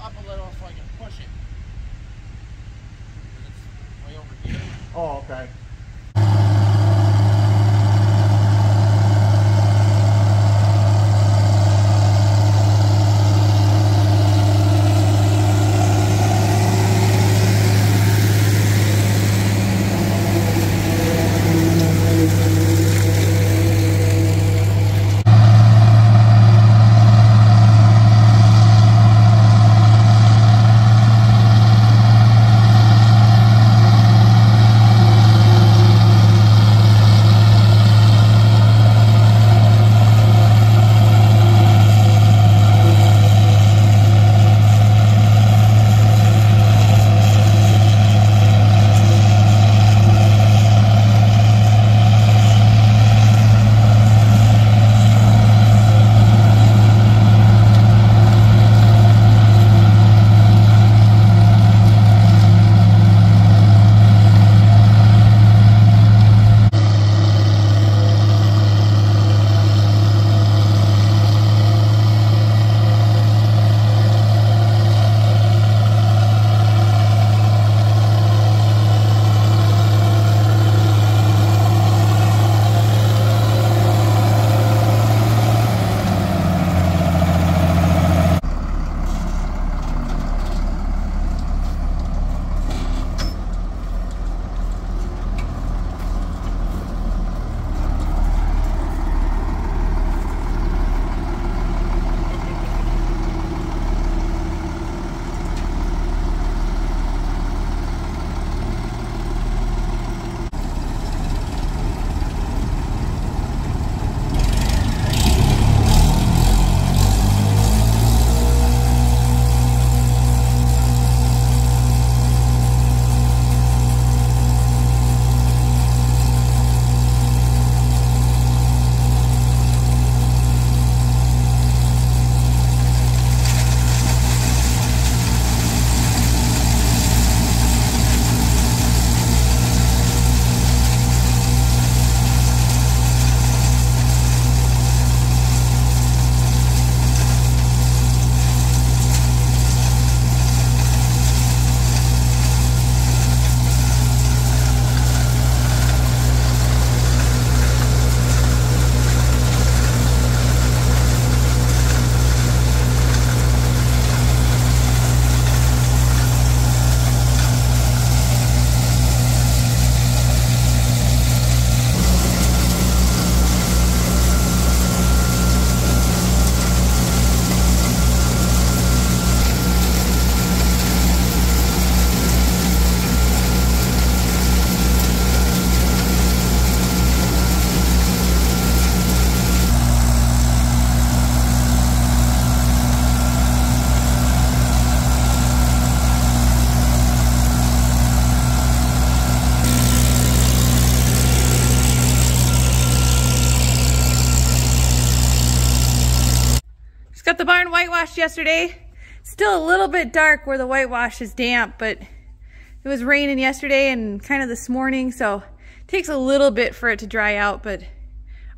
up a little so I can push it. It's way over here. Oh, okay. Got the barn whitewashed yesterday. Still a little bit dark where the whitewash is damp, but it was raining yesterday and kind of this morning, so it takes a little bit for it to dry out, but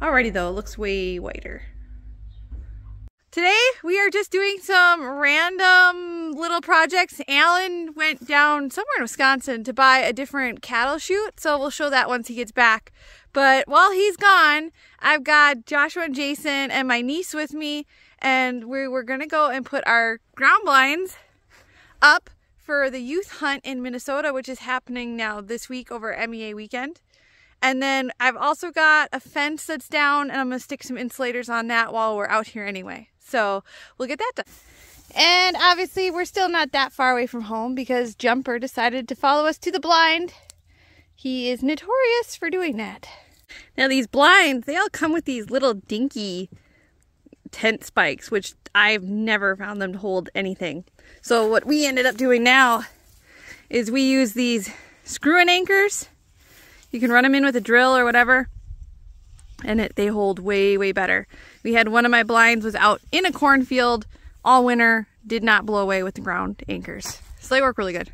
already though, it looks way whiter. Today, we are just doing some random little projects. Alan went down somewhere in Wisconsin to buy a different cattle chute, so we'll show that once he gets back. But while he's gone, I've got Joshua and Jason and my niece with me, and we were gonna go and put our ground blinds up for the youth hunt in Minnesota, which is happening now this week over MEA weekend. And then I've also got a fence that's down, and I'm gonna stick some insulators on that while we're out here anyway. So we'll get that done. And obviously we're still not that far away from home because Jumper decided to follow us to the blind. He is notorious for doing that. Now these blinds, they all come with these little dinky tent spikes, which I've never found them to hold anything. So what we ended up doing now is we use these screw-in anchors. You can run them in with a drill or whatever, and they hold way, way better. We had one of my blinds was out in a cornfield all winter, did not blow away with the ground anchors. So they work really good.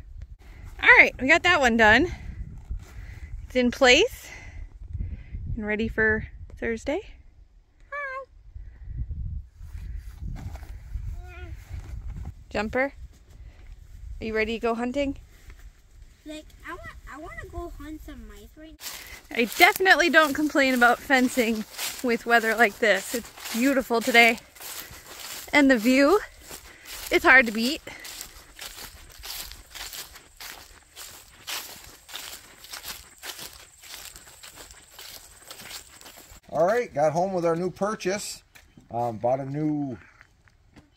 All right, we got that one done. It's in place and ready for Thursday. Jumper. Are you ready to go hunting? Like, I want to go hunt some mice right now. I definitely don't complain about fencing with weather like this. It's beautiful today. And the view, it's hard to beat. All right, got home with our new purchase. Bought a new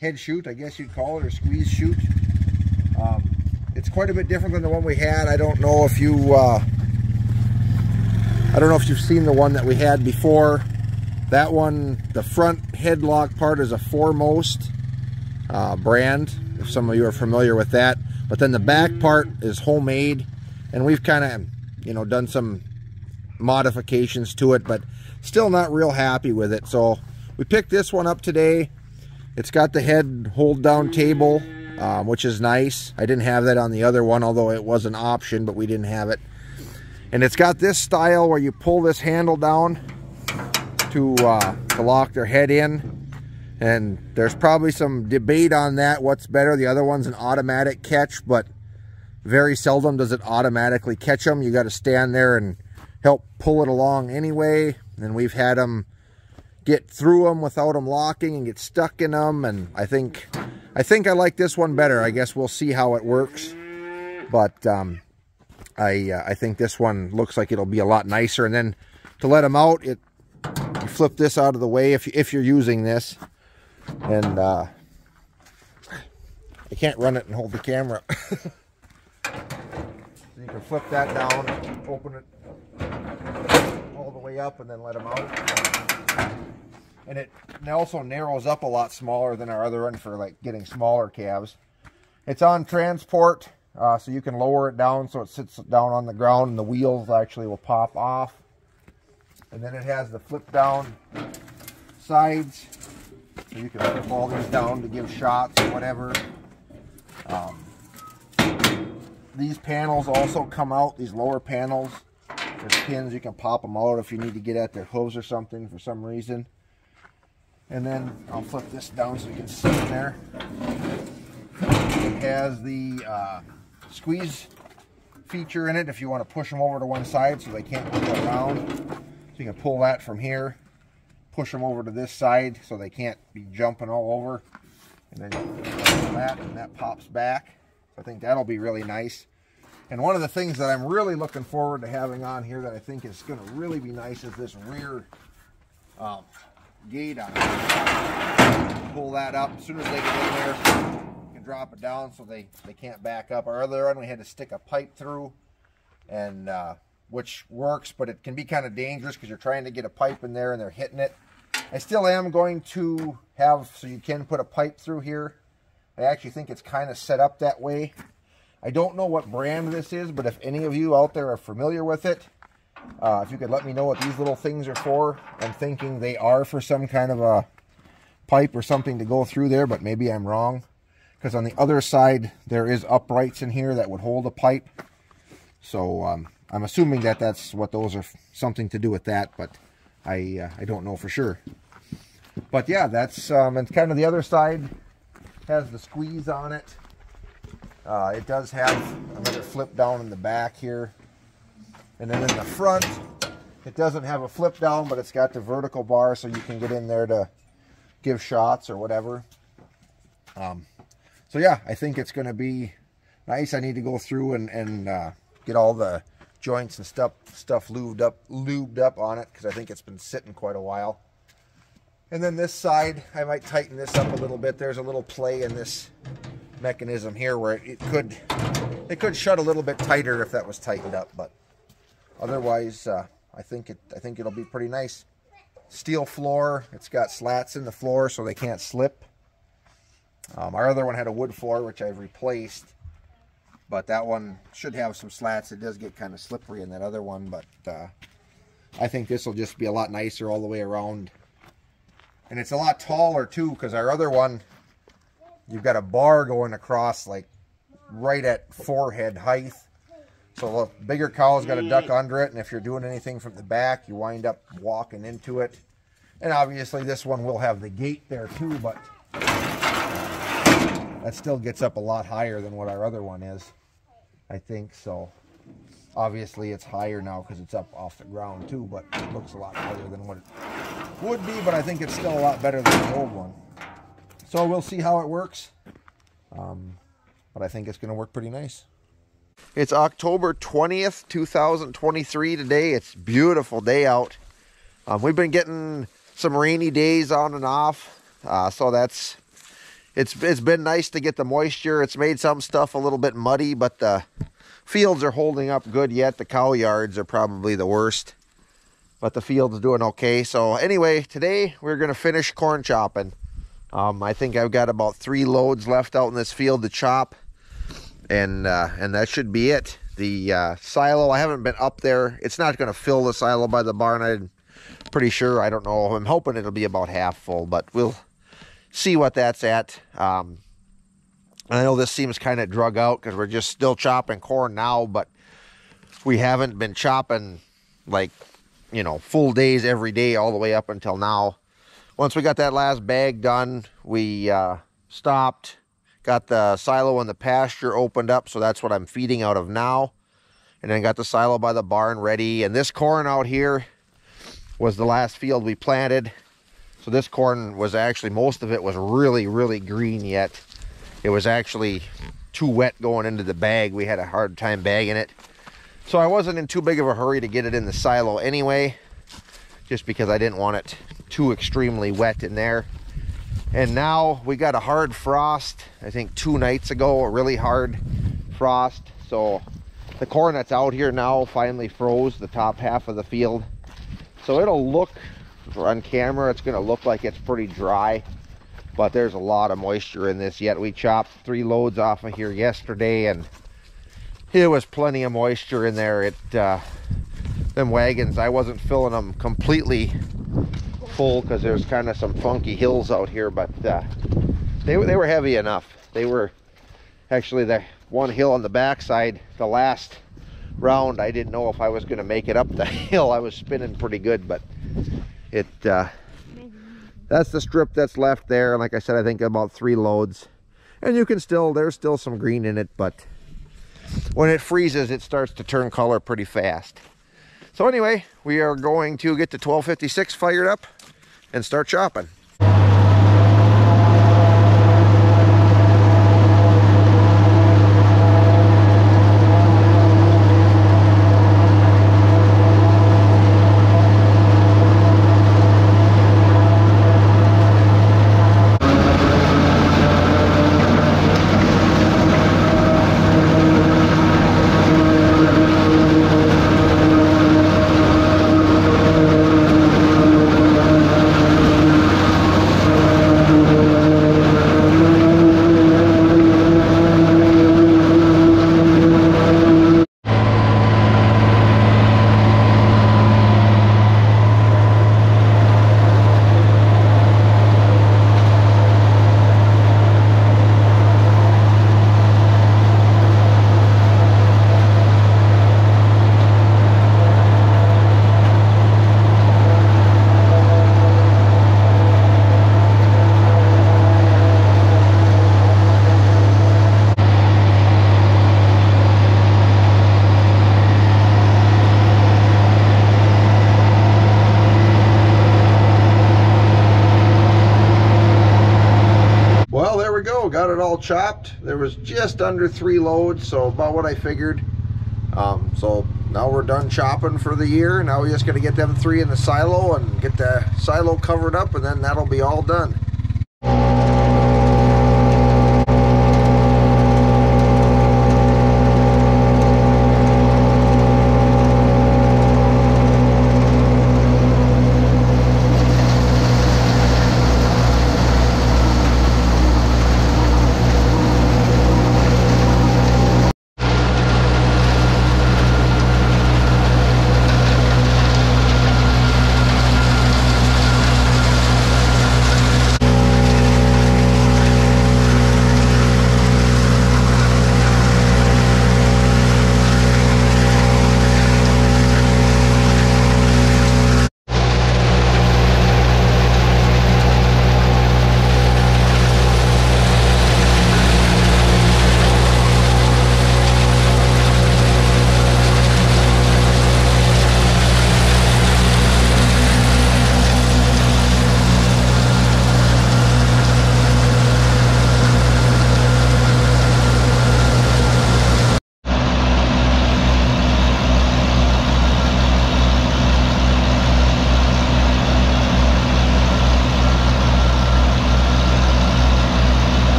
head chute, I guess you'd call it, or squeeze chute. It's quite a bit different than the one we had. I don't know if you've seen the one that we had before. That one, the front headlock part is a Foremost brand, if some of you are familiar with that. But then the back part is homemade, and we've kind of, you know, done some modifications to it, but still not real happy with it. So we picked this one up today. It's got the head hold down table, which is nice. I didn't have that on the other one, although it was an option, but we didn't have it. And it's got this style where you pull this handle down to lock their head in. And there's probably some debate on that, what's better. The other one's an automatic catch, but very seldom does it automatically catch them. You got to stand there and help pull it along anyway. And we've had them get through them without them locking and get stuck in them. And I think I like this one better. I guess we'll see how it works. But I think this one looks like it'll be a lot nicer. And then to let them out, you flip this out of the way if you're using this. And I can't run it and hold the camera. So you can flip that down, open it all the way up, and then let them out. And it also narrows up a lot smaller than our other one for like getting smaller calves. It's on transport, so you can lower it down so it sits down on the ground, and the wheels actually will pop off. And then it has the flip down sides, so you can flip all these down to give shots or whatever. These panels also come out, these lower panels. There's pins, you can pop them out if you need to get at their hooves or something for some reason. And then I'll flip this down so you can see in there. It has the squeeze feature in it if you want to push them over to one side so they can't go around. So you can pull that from here, push them over to this side so they can't be jumping all over. And then you pull that, and that pops back. So I think that'll be really nice. And one of the things that I'm really looking forward to having on here that I think is going to really be nice is this rear gate on it. Pull that up. As soon as they get in there, you can drop it down so they can't back up. Our other one, we had to stick a pipe through, and which works, but it can be kind of dangerous because you're trying to get a pipe in there and they're hitting it. I still am going to have, so you can put a pipe through here. I actually think it's kind of set up that way. I don't know what brand this is, but if any of you out there are familiar with it, if you could let me know what these little things are for. I'm thinking they are for some kind of a pipe or something to go through there, but maybe I'm wrong. Because on the other side, there is uprights in here that would hold a pipe. So I'm assuming that that's what those are, something to do with that, but I don't know for sure. But yeah, that's and kind of the other side has the squeeze on it. It does have another flip down in the back here. And then in the front, it doesn't have a flip down, but it's got the vertical bar so you can get in there to give shots or whatever. So yeah, I think it's going to be nice. I need to go through and get all the joints and stuff lubed up on it, because I think it's been sitting quite a while. And then this side, I might tighten this up a little bit. There's a little play in this mechanism here where it could shut a little bit tighter if that was tightened up, but otherwise I think it'll be pretty nice. Steel floor. It's got slats in the floor so they can't slip. Our other one had a wood floor, which I've replaced, but that one should have some slats. It does get kind of slippery in that other one, but I think this will just be a lot nicer all the way around. And it's a lot taller too, because our other one, you've got a bar going across like right at forehead height. So the bigger cow's got to duck under it, and if you're doing anything from the back, you wind up walking into it. And obviously this one will have the gate there too, but That still gets up a lot higher than what our other one is, I think. So obviously it's higher now because it's up off the ground too, but it looks a lot higher than what it would be, but I think it's still a lot better than the old one. So we'll see how it works. But I think it's going to work pretty nice. It's October 20th, 2023 today. It's a beautiful day out. We've been getting some rainy days on and off. So it's been nice to get the moisture. It's made some stuff a little bit muddy, but the fields are holding up good yet. The cow yards are probably the worst, but the field's doing okay. So anyway, today we're going to finish corn chopping. I think I've got about 3 loads left out in this field to chop, and that should be it. The silo, I haven't been up there. It's not going to fill the silo by the barn. I'm pretty sure. I don't know. I'm hoping it'll be about half full, but we'll see what that's at. I know this seems kind of drug out because we're just still chopping corn now, but we haven't been chopping like, you know, full days every day all the way up until now. Once we got that last bag done, we stopped, got the silo in the pasture opened up, so that's what I'm feeding out of now. And then got the silo by the barn ready. And this corn out here was the last field we planted. So this corn was actually, most of it was really, really green yet. It was actually too wet going into the bag. We had a hard time bagging it. So I wasn't in too big of a hurry to get it in the silo anyway, just because I didn't want it too extremely wet in there. And now we got a hard frost, I think 2 nights ago, a really hard frost. So the corn that's out here now finally froze the top half of the field. So it'll look, on camera, it's gonna look like it's pretty dry, but there's a lot of moisture in this yet. We chopped 3 loads off of here yesterday, and it was plenty of moisture in there. Them wagons, I wasn't filling them completely full because there's kind of some funky hills out here, but they were heavy enough. They were actually, the one hill on the backside, the last round, I didn't know if I was going to make it up the hill. I was spinning pretty good, but that's the strip that's left there. And like I said, I think about 3 loads, and you can still, there's still some green in it, but when it freezes, it starts to turn color pretty fast. So anyway, we are going to get the 1256 fired up and start chopping. Got it all chopped. There was just under 3 loads, so about what I figured. So now we're done chopping for the year. Now we just got to get them 3 in the silo and get the silo covered up, and then that'll be all done.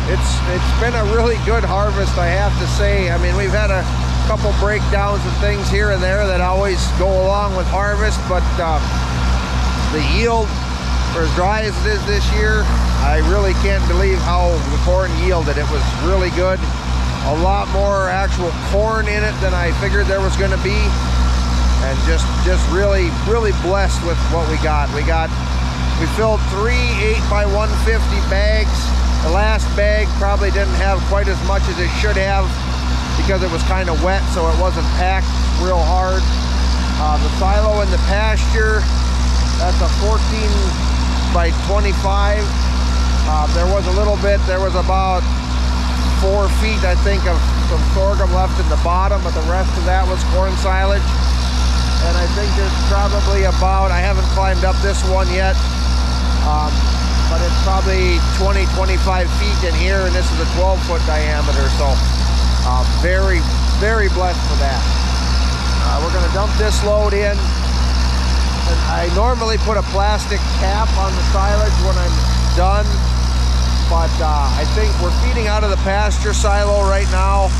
It's been a really good harvest, I have to say. I mean, we've had a couple breakdowns and things here and there that always go along with harvest, but the yield, for as dry as it is this year, I really can't believe how the corn yielded. It was really good. A lot more actual corn in it than I figured there was going to be, and just really blessed with what we got. We filled 3 8x150 bags. The last bag probably didn't have quite as much as it should have because it was kind of wet, so it wasn't packed real hard. The silo in the pasture, that's a 14x25. There was a little bit, there was about 4 feet, I think, of some sorghum left in the bottom, but the rest of that was corn silage. And I think there's probably about, I haven't climbed up this one yet, but it's probably 20-25 feet in here, and this is a 12-foot diameter, so very blessed for that. We're going to dump this load in, and I normally put a plastic cap on the silage when I'm done, but I think we're feeding out of the pasture silo right now,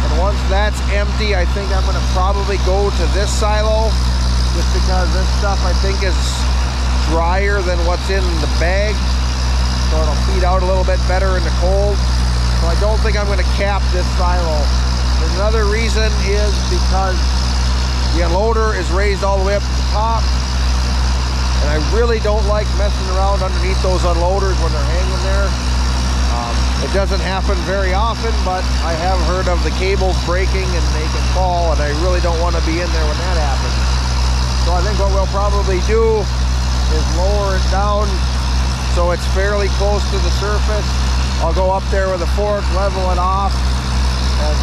and once that's empty, I think I'm going to probably go to this silo, just because this stuff I think is drier than what's in the bag, so it'll feed out a little bit better in the cold. So I don't think I'm going to cap this silo. And another reason is because the unloader is raised all the way up to the top, and I really don't like messing around underneath those unloaders when they're hanging there. It doesn't happen very often, but I have heard of the cables breaking and they can fall, and I really don't want to be in there when that happens. So I think what we'll probably do is lower it down so it's fairly close to the surface. I'll go up there with a fork, level it off, and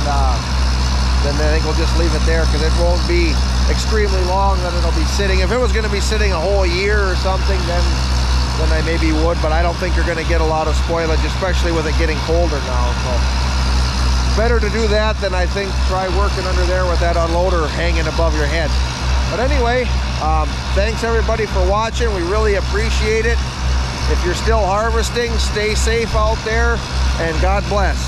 then I think we'll just leave it there because it won't be extremely long that it'll be sitting. If it was going to be sitting a whole year or something, then I maybe would, but I don't think you're going to get a lot of spoilage, especially with it getting colder now. So better to do that than, I think, try working under there with that unloader hanging above your head. But anyway, thanks everybody for watching. We really appreciate it. If you're still harvesting, stay safe out there, and God bless.